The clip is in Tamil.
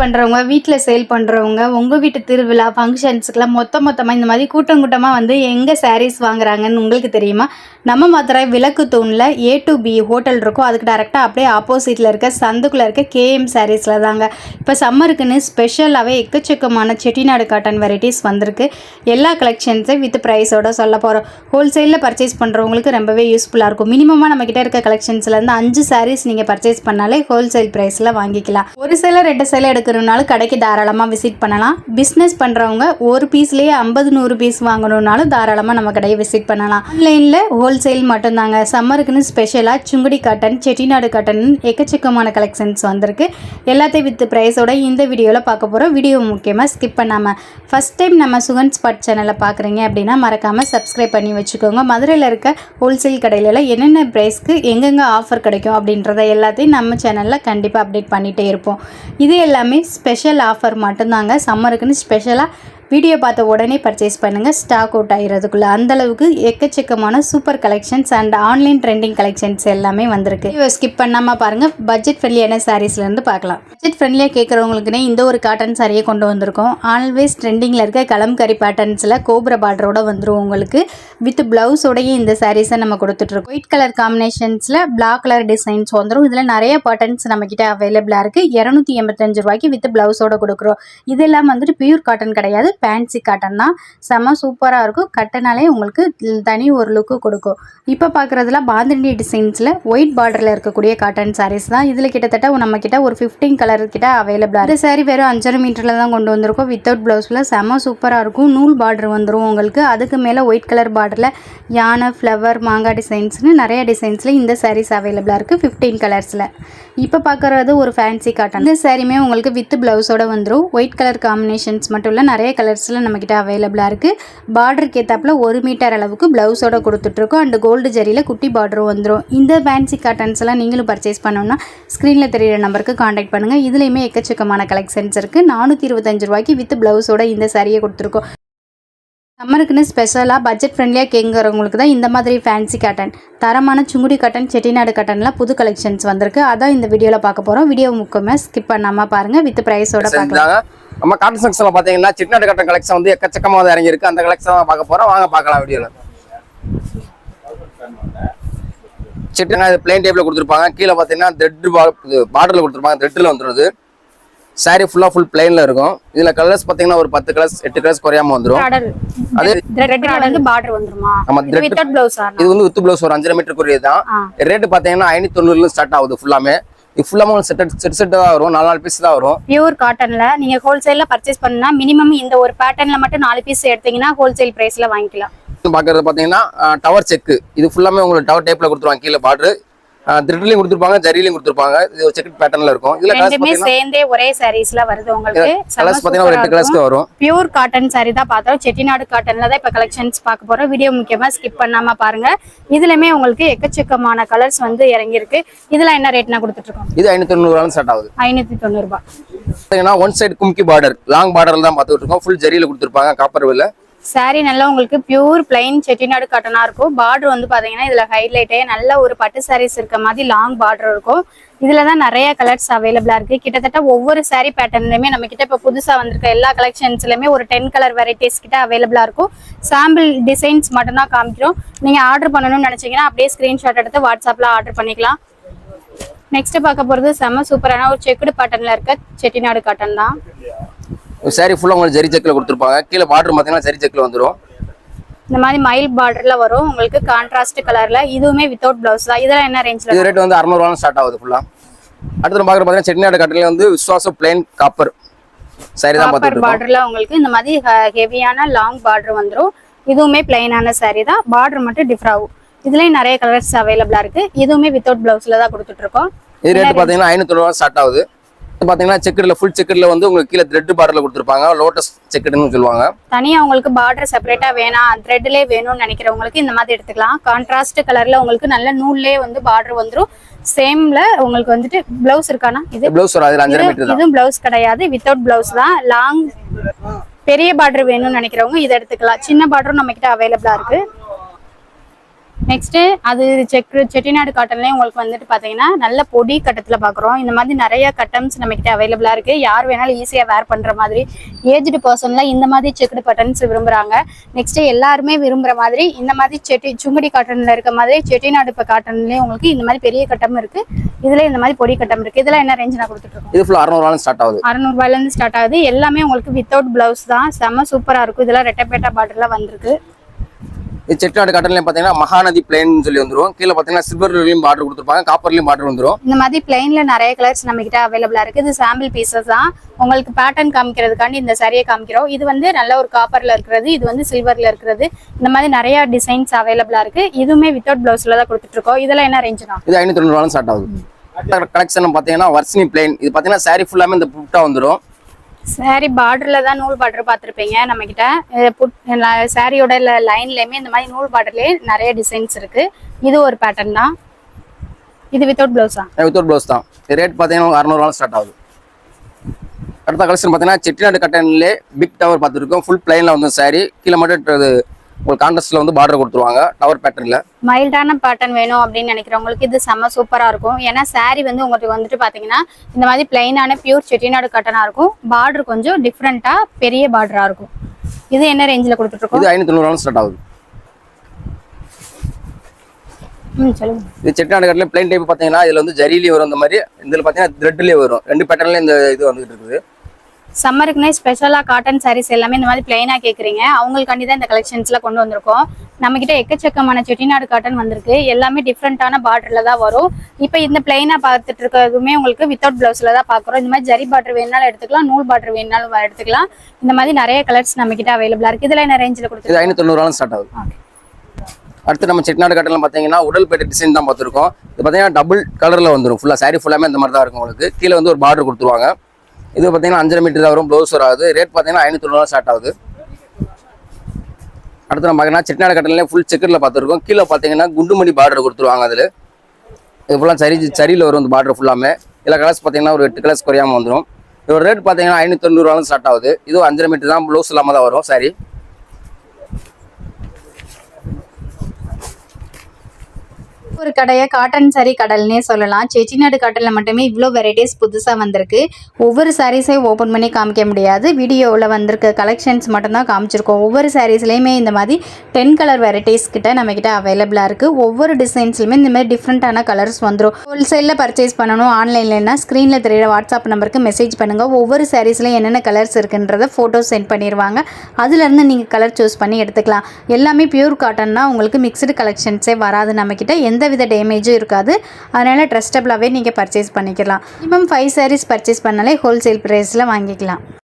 பண்றவங்க, வீட்ல சேல் பண்றவங்க, உங்க வீட்டு திருவிழா, ஃபங்ஷன்ஸ்க்குலாம் மொத்தமா இந்த மாதிரி கூட்டம் கூட்டமா வந்து எங்க சாரீஸ் வாங்குறாங்கன்னு உங்களுக்கு தெரியுமா? நம்ம மதுரை விளக்கு தூண்ல A to B ஹோட்டல் இருக்கும். அதுக்கு டைரக்டா அப்படியே ஆப்போசிட்ல இருக்க சந்துக்குள்ள இருக்க KM சாரீஸ்ல தாங்க. இப்போ சம்மருக்குன்னு ஸ்பெஷலாவே எக்கச்சக்கமான செட்டிநாடு காட்டன் வெரைட்டிஸ் வந்திருக்கு. எல்லா கலெக்ஷன்ஸையும் வித் ப்ரைஸோட சொல்ல போறோம். ஹோல்சேல்ல பர்ச்சேஸ் பண்றவங்களுக்கு ரொம்பவே யூஸ்ஃபுல்லா இருக்கும். மினிமமா நம்ம கிட்ட இருக்க கலெக்ஷன்ஸ்ல இருந்து 5 சாரீஸ் நீங்க பர்ச்சேஸ் பண்ணாலே ஹோல்சேல் பிரைஸ்ல வாங்கிக்கலாம். ஒரு சேலை 2 சேலை எடுக்கணும்னாலும் கடைக்கு தாராளமா விசிட் பண்ணலாம். பிசினஸ் பண்றவங்க ஒரு பீஸ்லயே 50 100 பீஸ் வாங்கணும்னாலும் தாராளமா நம்ம கடையை விசிட் பண்ணலாம். ஆன்லைன்ல ஹோல்சேல் மட்டும்தாங்க. சம்மருக்குன்னு ஸ்பெஷலா சுங்குடி காட்டன், செட்டிநாடு காட்டன் எக்கச்சக்கமான கலெக்ஷன்ஸ் வந்திருக்கு. எல்லாத்தையும் வித் பிரைஸோட இந்த வீடியோவில் பார்க்க போகிறோம். வீடியோ முக்கியமாக ஸ்கிப் பண்ணாமல் ஃபஸ்ட் டைம் நம்ம சுகன் ஸ்பாட் சேனலை பார்க்குறீங்க அப்படின்னா மறக்காமல் சப்ஸ்கிரைப் பண்ணி வச்சுக்கோங்க. மதுரையில் இருக்க ஹோல்சேல் கடையில என்னென்ன ப்ரைஸ்க்கு எங்கெங்கே ஆஃபர் கிடைக்கும் அப்படின்றத எல்லாத்தையும் நம்ம சேனலில் கண்டிப்பாக அப்டேட் பண்ணிகிட்டே இருப்போம். இது எல்லாமே ஸ்பெஷல் ஆஃபர் மட்டும்தாங்க. சம்மருக்குன்னு ஸ்பெஷலாக வீடியோ பார்த்த உடனே பர்ச்சேஸ் பண்ணுங்கள். ஸ்டாக் அவுட் ஆகிறதுக்குள்ளே அந்தளவுக்கு எக்கச்சக்கமான super collections and online trending collections எல்லாமே வந்திருக்கு. ஸ்கிப் பண்ணாமல் பாருங்கள். பட்ஜெட் ஃப்ரெண்ட்லியான சாரீஸ்லேருந்து பார்க்கலாம். பட்ஜெட் ஃப்ரெண்ட்லியாக கேட்குறவங்களுக்குனே இந்த ஒரு காட்டன் சாரியை கொண்டு வந்திருக்கோம். ஆல்வேஸ் ட்ரெண்டிங்கில் இருக்க கலம்கரி பேட்டர்ன்ஸில் கோப்ரா பார்டரோட வந்துடும் உங்களுக்கு. வித் ப்ளவுஸோடையே இந்த சாரீஸை நம்ம கொடுத்துட்ருக்கோம். ஒயிட் கலர் காம்பினேஷன்ஸில் பிளாக் கலர் டிசைன்ஸ் வந்துடும். இதில் நிறைய பேட்டர்ன்ஸ் நம்மக்கிட்ட அவைலபிளாக இருக்குது. 285 ரூபாய்க்கு வித் ப்ளவுஸோட கொடுக்குறோம். இதெல்லாம் வந்துட்டு பியூர் காட்டன் கிடையாது, ஃபேன்சி காட்டன் தான். செம்ம சூப்பராக இருக்கும். கட்டனாலே உங்களுக்கு தனி ஒரு லுக்கு கொடுக்கும். இப்போ பார்க்குறதுல பாந்தினி டிசைன்ஸில் ஒயிட் பார்டரில் இருக்கக்கூடிய காட்டன் சாரீஸ் தான். இதில் கிட்டத்தட்ட நம்மக்கிட்ட ஒரு 15 கலர் கிட்ட அவைலபிளாக. இந்த சாரீ வெறும் 5.5 மீட்டரில் தான் கொண்டு வந்திருக்கோம். வித்தவுட் ப்ளவுஸில் செம்ம சூப்பராக இருக்கும். நூல் பார்டர் வந்துடும் உங்களுக்கு. அதுக்கு மேலே ஒயிட் கலர் பார்டரில் யானை, ஃப்ளவர், மாங்காய் டிசைன்ஸ்னு நிறைய டிசைன்ஸில் இந்த சாரீஸ் அவைலபிளாக இருக்குது 15 கலர்ஸில். இப்போ பார்க்குறது ஒரு ஃபேன்சி காட்டன். இந்த சாரியுமே உங்களுக்கு வித் ப்ளவுஸோட வந்துடும். ஒயிட் கலர் காம்பினேஷன்ஸ் மட்டும் இல்லை, நிறைய கலர்ஸில் நம்மக்கிட்ட அவைலபிளாக இருக்குது. பார்டருக்கு ஏற்றாப்புல 1 மீட்டர் அளவுக்கு ப்ளவுஸோட கொடுத்துட்ருக்கோம். அண்ட் கோல்டு ஜரியில் குட்டி பார்டரும் வந்துடும். இந்த ஃபேன்சி காட்டன்ஸ் எல்லாம் நீங்களும் பர்ச்சேஸ் பண்ணணும்னா ஸ்க்ரீனில் தெரியிற நம்பருக்கு காண்டாக்ட் பண்ணுங்கள். இதுலேயுமே எக்கச்சக்கமான கலெக்ஷன்ஸ் இருக்குது. 425 ரூபாய்க்கு வித் ப்ளவுஸோட இந்த சாரியை கொடுத்துருக்கோம். சம்மருக்குன்னு ஸ்பெஷலாக பட்ஜெட் ஃப்ரெண்ட்லியாக கேட்குறவங்களுக்கு தான் இந்த மாதிரி ஃபேன்சி காட்டன், தரமான சுங்குடி காட்டன், செட்டிநாடு காட்டன்லாம் புது கலெக்ஷன்ஸ் வந்திருக்கு. அதான் இந்த வீடியோவில் பார்க்க போகிறோம். வீடியோ முக்கியமாக ஸ்கிப் பண்ணாமல் பாருங்கள். வித் ப்ரைஸோட பார்க்கலாம். நம்ம காட்டன் செக்ஷனில் பார்த்தீங்கன்னா செட்டிநாடு காட்டன் கலெக்ஷன் வந்து எக்கச்சக்கமாக இறங்கியிருக்கு. அந்த கலெக்ஷன் பார்க்க போகிறோம். வாங்க பார்க்கலாம் வீடியோவில். செட்டிநாடு பிளைன் டைப்பில் கொடுத்துருப்பாங்க. கீழே பார்த்தீங்கன்னா த்ரெட் பார்டரில் கொடுத்துருப்பாங்க. த்ரெட்டில் வந்துடுது. சாரி ஃபுல் பிளைன்ல இருக்கும். இதுல கலர்ஸ் பாத்தீங்கன்னா ஒரு 10 கலர்ஸ் 8 கலர்ஸ் குறையாம வந்துரும். அதே த்ரெட்ல வந்து பார்டர் வந்துருமா? ஆமா, வித் ப்ளவுஸ். இது வந்து வித் ப்ளவுஸ் ஒரு 5.5 மீட்டர் குறையது தான். ரேட் பாத்தீங்கன்னா 590 ல ஸ்டார்ட் ஆகுது. ஃபுல்லாமே இது ஃபுல்லாமே செட் தான் வரும். 4 பீஸ் தான் வரும். பியூர் காட்டன்ல நீங்க ஹோல்சேல்ல பர்ச்சேஸ் பண்ணா மினிமம் இந்த ஒரு பேட்டர்ன்ல மட்டும் 4 பீஸ் எடுத்தீங்கன்னா ஹோல்சேல் பிரைஸ்ல வாங்கிக்கலாம். பாக்குறது பாத்தீங்கன்னா டவர் செக். இது ஃபுல்லாமே உங்களுக்கு டவர் டைப்ல கொடுத்துருவாங்க. கீழே பார்டர் த்ரெட்லயும் கொடுத்துருப்பாங்க, ஜரிலையும் கொடுத்துருப்பாங்க. இது ஒரு செக் பேட்டர்ன்ல இருக்கும். இதுல கலர்ஸ் பாத்தீங்கன்னா சேர்ந்தே ஒரே சாரீஸ்ல வருது உங்களுக்கு. கலர்ஸ் பாத்தீங்கன்னா ஒரு 8 கலர்ஸ்க்கு வரும். பியூர் காட்டன் சாரி தான் பார்த்தோம். செட்டிநாடு காட்டன்ல தான் இப்ப கலெக்ஷன்ஸ் பார்க்க போறோம். வீடியோ முக்கியமா ஸ்கிப் பண்ணாம பாருங்க. இதுலமே உங்களுக்கு எக்கச்சக்கமான கலர்ஸ் வந்து இறங்கி இருக்கு. இதெல்லாம் என்ன ரேட்னா கொடுத்துட்டு இருக்கோம்? இது 590 ரூபாய்ல ஸ்டார்ட் ஆகுது. 590 ரூபாய். பாத்தீங்கன்னா ஒன் சைடு கும்கி பார்டர், லாங் பார்டர்ல தான் பார்த்துட்டு இருக்கோம். ஃபுல் ஜரியில கொடுத்துருப்பாங்க. காப்பர் வெல்ல சாரி நல்லா உங்களுக்கு பியூர் பிளைன் செட்டிநாடு காட்டனா இருக்கும். பார்டர் வந்து பாத்தீங்கன்னா இதுல ஹைலைட்டே நல்ல ஒரு பட்டு சாரீஸ் இருக்க மாதிரி லாங் பார்டர் இருக்கும். இதுலதான் நிறைய கலர்ஸ் அவைலபிளா இருக்கு. கிட்டத்தட்ட ஒவ்வொரு சாரி பேட்டர்ன்லயுமே நம்ம கிட்ட இப்ப புதுசா வந்திருக்க எல்லா கலெக்ஷன்ஸ்லயுமே ஒரு 10 கலர் வெரைட்டிஸ் கிட்ட அவைலபிளா இருக்கும். சாம்பிள் டிசைன்ஸ் மட்டும் தான் காமிக்கிறோம். நீங்க ஆர்டர் பண்ணணும்னு நினைச்சீங்கன்னா அப்படியே ஸ்கிரீன்ஷாட் எடுத்து வாட்ஸ்அப்ல ஆர்டர் பண்ணிக்கலாம். நெக்ஸ்ட் பார்க்க போறது செம்ம சூப்பரான ஒரு செக்குடு பேட்டர்ன்ல இருக்க செட்டிநாடு காட்டன் தான். சாரி ஃபுல்லா உங்களுக்கு ஜரி செக்ல கொடுத்துருப்பாங்க. கீழே பார்டர் பாத்தீங்கன்னா ஜரி செக்ல வந்துரும். இந்த மாதிரி மயில் பார்டர்ல வரும் உங்களுக்கு. கான்ட்ராஸ்ட் கலர்ல. இதுவுமே வித்தவுட் ப்ளவுஸ் தான். இதெல்லாம் என்ன ரேஞ்ச்ல? இது ரேட் வந்து 600 ரூபாய்ல ஸ்டார்ட் ஆகுது ஃபுல்லா. அடுத்து பாக்குற பாத்தீங்கன்னா செட்டிநாடு காட்டன்ல வந்து விஸ்வாச பிளைன் காப்பர் சாரி தான் பார்த்துட்டு இருக்கோம். பார்டர்ல உங்களுக்கு இந்த மாதிரி ஹெவியான லாங் பார்டர் வந்துரும். இதுவுமே பிளைனான சாரி தான். பார்டர் மட்டும் டிஃபர் ஆகும். இதுலயும் நிறைய கலர்ஸ் அவைலபிளா இருக்கு. இதுவுமே வித்தவுட் ப்ளவுஸ்ல தான் கொடுத்துட்டு இருக்கோம். இது ரேட் பாத்தீங்கன்னா 590 ரூபாய் ஸ்டார்ட் ஆகுது. பாத்தீங்கன்னா செக்கர்ல ஃபுல் செக்கர்ல வந்து உங்களுக்கு கீழே த்ரெட் பார்டர்ல கொடுத்துருப்பாங்க. லோட்டஸ் செக்கர்னு சொல்லுவாங்க. தனியா உங்களுக்கு பார்டர் செப்பரேட்டா வேணாம், த்ரெட்லயே வேணும்னு நினைக்கிறவங்களுக்கு இந்த மாதிரி எடுத்துக்கலாம். கான்ட்ராஸ்ட் கலர்ல உங்களுக்கு நல்ல நூல்லே வந்து பார்டர் வந்துரும். சேம்ல உங்களுக்கு வந்துட்டு பிளவுஸ் இருக்கானா? இது பிளவுஸ் வராது. 5.5 மீட்டர் தான். இதுவும் பிளவுஸ் கிடையாது, வித்தவுட் பிளவுஸ் தான். லாங் பெரிய பார்டர் வேணும்னு நினைக்கிறவங்க இதை எடுத்துக்கலாம். சின்ன பார்டரும் நம்ம கிட்ட அவைலபிளா இருக்கு. நெக்ஸ்ட்டு அது செட்டிநாடு காட்டன்லேயே உங்களுக்கு வந்துட்டு பார்த்தீங்கன்னா நல்ல பொடி கட்டத்தில் பார்க்குறோம். இந்த மாதிரி நிறைய கட்டன்ஸ் நம்மக்கிட்ட அவைலபிளாக இருக்குது. யார் வேணாலும் ஈஸியாக வேர் பண்ணுற மாதிரி ஏஜ்டு பர்சனில் இந்த மாதிரி செக்குடு பட்டன்ஸ் விரும்புகிறாங்க. நெக்ஸ்ட்டு எல்லாருமே விரும்புகிற மாதிரி இந்த மாதிரி சுங்குடி காட்டனில் இருக்க மாதிரி செட்டிநாடு இப்போ காட்டன்லேயே உங்களுக்கு இந்த மாதிரி பெரிய கட்டம் இருக்குது. இதில் இந்த மாதிரி பொடி கட்டம் இருக்குது. இதெல்லாம் என்ன ரேஞ்ச் நான் கொடுத்துட்ருக்கோம்? இது ஃபுல்லாக 600 ஸ்டார்ட் ஆகுது. 600 ரூபாயிலேருந்து ஸ்டார்ட் ஆகுது. எல்லாமே உங்களுக்கு வித்தவுட் ப்ளவுஸ் தான். செம்ம சூப்பராக இருக்கும். இதெல்லாம் ரெட்டப்பேட்டா பார்டர்லாம் வந்திருக்கு. இது செட்டிநாடு காட்டன்லேயும் பார்த்தீங்கன்னா மகாநதி பிளைன் சொல்லி வந்துடும். கீழே பார்த்தீங்கன்னா சில்வர்லையும் பார்டர் கொடுத்துருப்பாங்க, காப்பர்லையும் பார்டர் வந்துடும். இந்த மாதிரி பிளைன்ல நிறைய கலர்ஸ் நம்ம கிட்ட அவைலபிளா இருக்கு. இது சாம்பிள் பீசஸ் தான். உங்களுக்கு பேட்டர்ன் காமிக்கிறதுக்காண்டி இந்த சரியை காமிக்கிறோம். இது வந்து நல்ல ஒரு காப்பர்ல இருக்கிறது, இது வந்து சில்வர்ல இருக்கிறது. இந்த மாதிரி நிறைய டிசைன்ஸ் அவைலபிளா இருக்கு. இதுவுமே வித்தவுட் பிளவுஸ்ல தான் கொடுத்துட்டு இருக்கோம். இதெல்லாம் என்ன ரேஞ்சுனா? இது 590 ஸ்டார்ட் ஆகுது. கலெக்ஷன் பார்த்தீங்கன்னா வர்ஷினி பிளைன். இது பார்த்தீங்கன்னா சாரி ஃபுல்லாமே இந்த புட்டா வந்துடும். சாரி பார்டர்ல தான் நூல் பார்டர் பார்த்துருப்பீங்க நம்ம கிட்ட. சாரியோட லைன்லயுமே இந்த மாதிரி நூல் பார்டர்லயே நிறைய டிசைன்ஸ் இருக்கு. இது ஒரு பேட்டர்ன் தான். இது வித்தவுட் பிளவுஸா? வித்தவுட் பிளவுஸ் தான். ரேட் பார்த்தீங்கன்னா 600 ஸ்டார்ட் ஆகுது. அடுத்த கலெக்ஷன் பார்த்தீங்கன்னா செட்டிநாடு கட்டன்லேயே பிக் டவர் பார்த்துருக்கோம். ஃபுல் பிளைன்ல வந்து சாரி கீழே மட்டும் உங்களுக்கு கான்ட்ராஸ்ட்ல வந்து பார்டர் கொடுத்துருவாங்க டவர் பேட்டர்ன்ல. மைல்டான பேட்டர்ன் வேணும் அப்படின்னு நினைக்கிறவங்களுக்கு இது செம்ம சூப்பரா இருக்கும். ஏன்னா சாரி வந்து உங்களுக்கு வந்துட்டு பாத்தீங்கன்னா இந்த மாதிரி பிளைனான பியூர் செட்டிநாடு காட்டனா இருக்கும். பார்டர் கொஞ்சம் டிஃப்ரெண்டா பெரிய பார்டரா இருக்கும். இது என்ன ரேஞ்சில் கொடுத்துட்டு இருக்கோம்? இது 590 ஸ்டார்ட் ஆகுது. சொல்லுங்க. இது செட்டிநாடு கட்டல பிளைன் டைப் பாத்தீங்கன்னா இதுல வந்து ஜரியிலேயே வரும். இந்த மாதிரி இதுல பாத்தீங்கன்னா த்ரெட்லயே வரும். ரெண்டு பேட்டர்ன்ல இந்த இது வந்துட்டு இருக்குது. சம்மருக்குனே ஸ்பெஷலாக காட்டன் சாரீஸ் எல்லாமே இந்த மாதிரி பிளைனாக கேட்குறீங்க. அவங்களுக்காண்டி தான் இந்த கலெக்ஷன்ஸ்லாம் கொண்டு வந்திருக்கோம். நம்மக்கிட்ட எக்கச்சக்கமான செட்டிநாடு காட்டன் வந்திருக்கு. எல்லாமே டிஃப்ரெண்ட்டான பார்டரில் தான் வரும். இப்போ இந்த பிளைனாக பார்த்துட்டு இருக்கிறதுமே உங்களுக்கு வித்தவுட் ப்ளவுஸில் தான் பார்க்குறோம். இந்த மாதிரி ஜரி பார்டர் வேணாலும் எடுத்துக்கலாம், நூல் பார்டர் வேணாலும் எடுத்துக்கலாம். இந்த மாதிரி நிறைய கலர்ஸ் நம்மக்கிட்ட அவைலபிளாக இருக்குது. இதில் என்ன ரேஞ்சில் கொடுத்து? 590 ஸ்டார்ட் ஆகுது. அடுத்து நம்ம செட்டிநாடு காட்டன்ல பார்த்தீங்கன்னா உடல் பேட்டை டிசைன் தான் பார்த்துருக்கோம். இது பார்த்தீங்கன்னா டபுள் கலரில் வந்துடும். ஃபுல்லாக சாரி ஃபுல்லாமே இந்த மாதிரி தான் இருக்கும். உங்களுக்கு கீழே வந்து ஒரு பார்டர் கொடுத்துருவாங்க. இது பார்த்தீங்கன்னா 5.5 மீட்டர் தான் வரும். ப்ளவுஸ் வராது. ரேட் பார்த்தீங்கன்னா 590 ஸ்டார்ட் ஆகுது. அடுத்து நம்ம பார்த்தீங்கன்னா செட்டிநாடு கட்டன்லேயே ஃபுல் செக்கரில் பார்த்துருக்கோம். கீழே பார்த்தீங்கன்னா குண்டுமணி பார்டர் கொடுத்துருவாங்க. அதில் இது ஃபுல்லாக சரியில் வரும். இந்த பார்டர் ஃபுல்லாமே இதில் கலர்ஸ் பார்த்தீங்கன்னா ஒரு 8 கலர்ஸ் குறையாமல் வந்துடும். இதோட ரேட் பார்த்தீங்கன்னா 590 ஸ்டார்ட் ஆகுது. இதுவும் 5.5 மீட்டர் தான். ப்ளவுஸ் இல்லாமல் தான் வரும் சாரி. ஒரு கடையை காட்டன் சாரி கடல்னே சொல்லலாம். செட்டிநாடு காட்டனில் மட்டுமே இவ்வளோ வெரைட்டிஸ் புதுசாக வந்திருக்கு. ஒவ்வொரு சாரீஸையும் ஓப்பன் பண்ணி காமிக்க முடியாது. வீடியோவில் வந்திருக்க கலெக்ஷன்ஸ் மட்டும்தான் காமிச்சிருக்கோம். ஒவ்வொரு சாரீஸ்லேயுமே இந்த மாதிரி 10 கலர் வெரைட்டிஸ் கிட்ட நம்மக்கிட்ட அவைலபிளாக இருக்குது. ஒவ்வொரு டிசைன்ஸ்லையுமே இந்த மாதிரி டிஃப்ரெண்ட்டான கலர்ஸ் வந்துடும். ஹோல்சேலில் பர்ச்சேஸ் பண்ணணும் ஆன்லைன்லன்னா ஸ்க்ரீனில் தெரியிற வாட்ஸ்அப் நம்பருக்கு மெசேஜ் பண்ணுங்கள். ஒவ்வொரு சாரீஸ்லையும் என்னென்ன கலர்ஸ் இருக்குன்றதை ஃபோட்டோ சென்ட் பண்ணிடுவாங்க. அதுலேருந்து நீங்கள் கலர் சூஸ் பண்ணி எடுத்துக்கலாம். எல்லாமே பியூர் காட்டன்னா உங்களுக்கு மிக்சடு கலெக்ஷன்ஸே வராது. நம்மக்கிட்ட எந்த வித டேமேஜும் இருக்காது. அதனால் ட்ரஸ்டபிளாகவே நீங்கள் பர்ச்சேஸ் பண்ணிக்கலாம். மினிமம் 5 சாரீஸ் பர்ச்சேஸ் பண்ணாலே ஹோல்சேல் ப்ரைஸில் வாங்கிக்கலாம்.